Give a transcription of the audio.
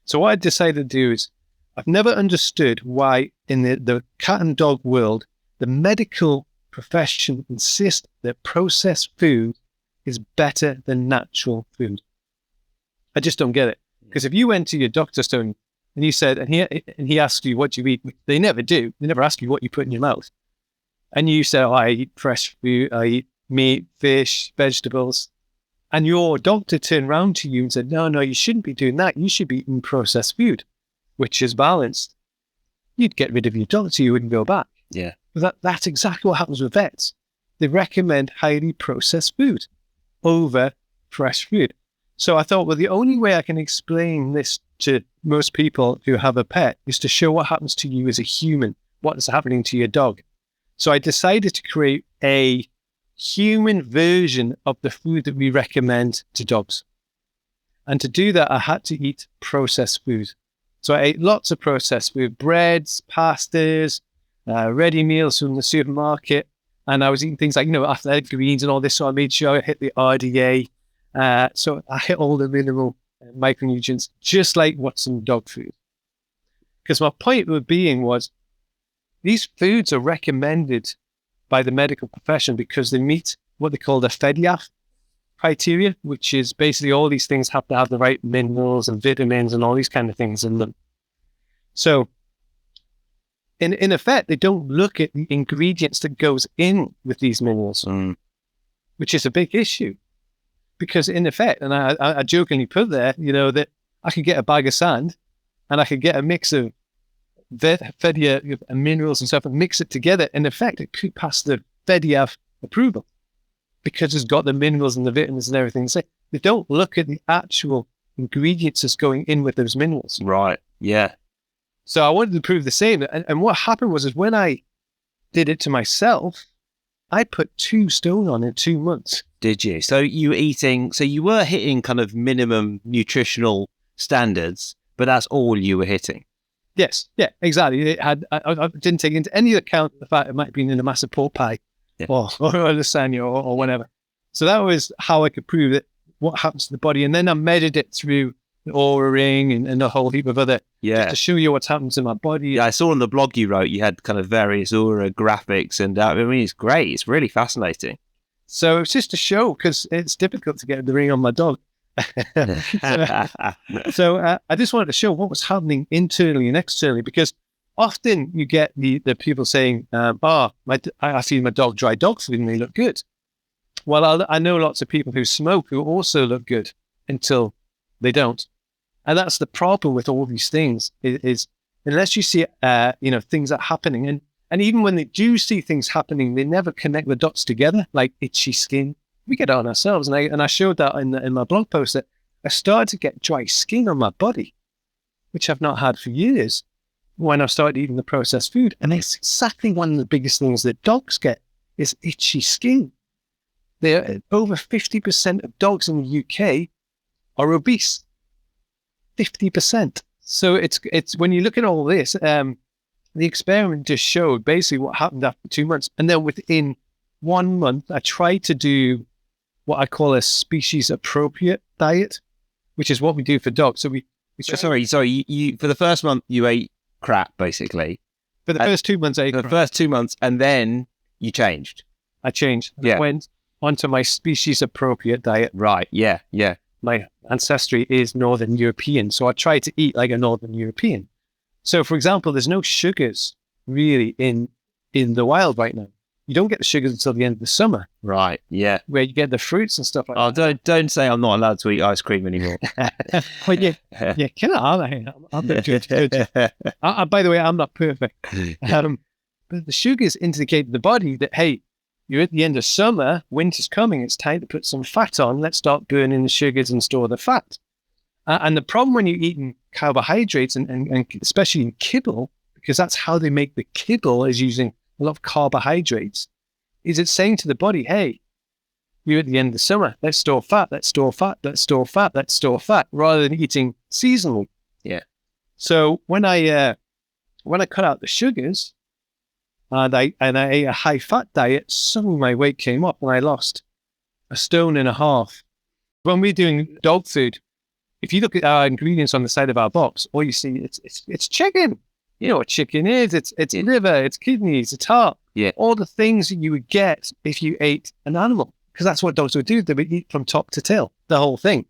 So what I decided to do is, I've never understood why in the cat and dog world, the medical profession insists that processed food is better than natural food. I just don't get it. Because if you went to your doctor, Stone, and you said, and he asked you what you eat, they never do. They never ask you what you put in your mouth. And you say, oh, I eat fresh food, I eat meat, fish, vegetables. And your doctor turned around to you and said, no, you shouldn't be doing that. You should be eating processed food, which is balanced. You'd get rid of your doctor, you wouldn't go back. Yeah. That's exactly what happens with vets. They recommend highly processed food over fresh food. So I thought, well, the only way I can explain this to most people who have a pet is to show what happens to you as a human, what is happening to your dog. So I decided to create a human version of the food that we recommend to dogs. And to do that, I had to eat processed food. So I ate lots of processed food, breads, pastas, ready meals from the supermarket. And I was eating things like, athletic greens and all this. So I made sure I hit the RDA. So I hit all the mineral micronutrients, just like what's in dog food. Because my point of being was, these foods are recommended by the medical profession because they meet what they call the FEDIAF criteria, which is basically all these things have to have the right minerals and vitamins and all these kind of things in them. So in effect, they don't look at the ingredients that goes in with these minerals, which is a big issue. Because in effect, and I jokingly put there, that I could get a bag of sand and I could get a mix of FEDIA and minerals and stuff and mix it together. In effect, it could pass the FEDIA approval because it's got the minerals and the vitamins and everything. So they don't look at the actual ingredients that's going in with those minerals. Right. Yeah. So I wanted to prove the same. And what happened was when I did it to myself, I put 2 stone on in 2 months. Did you? So you were hitting kind of minimum nutritional standards, but that's all you were hitting. Yes. Yeah, exactly. I didn't take into any account the fact it might have been in a massive pork pie or lasagna or whatever. So that was how I could prove that what happens to the body. And then I measured it through the Oura Ring and a whole heap of other, just to show you what's happened to my body. Yeah, I saw on the blog you wrote, you had kind of various Oura graphics and I mean, it's great. It's really fascinating. So it's just to show, because it's difficult to get the ring on my dog. So I just wanted to show what was happening internally and externally, because often you get the people saying, I feed my dog dry dog food and they look good. Well, I know lots of people who smoke who also look good until they don't. And that's the problem with all these things is unless you see, things are happening. And even when they do see things happening, they never connect the dots together, like itchy skin. We get it on ourselves. And I showed that in my blog post that I started to get dry skin on my body, which I've not had for years when I started eating the processed food. And it's exactly one of the biggest things that dogs get is itchy skin. Over 50% of dogs in the UK are obese. 50%. So it's when you look at all this, the experiment just showed basically what happened after 2 months. And then within 1 month, I tried to do what I call a species-appropriate diet, which is what we do for dogs. So Sorry. You for the first month, you ate crap, basically. For the first 2 months, I ate crap. The first 2 months, and then you changed. I changed. Yeah. I went onto my species-appropriate diet. Right, yeah. My ancestry is Northern European, so I try to eat like a Northern European. So, for example, there's no sugars really in the wild right now. You don't get the sugars until the end of the summer. Right, yeah. Where you get the fruits and stuff like that. Oh, don't say I'm not allowed to eat ice cream anymore. Well, yeah, can I? I'm not good. By the way, I'm not perfect. But the sugars indicate to the body that, hey, you're at the end of summer, winter's coming, it's time to put some fat on. Let's start burning the sugars and store the fat. And the problem when you're eating carbohydrates and especially in kibble, because that's how they make the kibble, is using a lot of carbohydrates, is it's saying to the body, hey, you're at the end of the summer, let's store fat, let's store fat, let's store fat, let's store fat, rather than eating seasonally. Yeah. So when I cut out the sugars and I ate a high fat diet, suddenly my weight came up and I lost 1.5 stone. When we're doing dog food, If you look at our ingredients on the side of our box, all you see it's chicken. You know what chicken is? It's liver, it's kidneys, it's heart. Yeah. All the things that you would get if you ate an animal, because that's what dogs would do. They would eat from top to tail, the whole thing.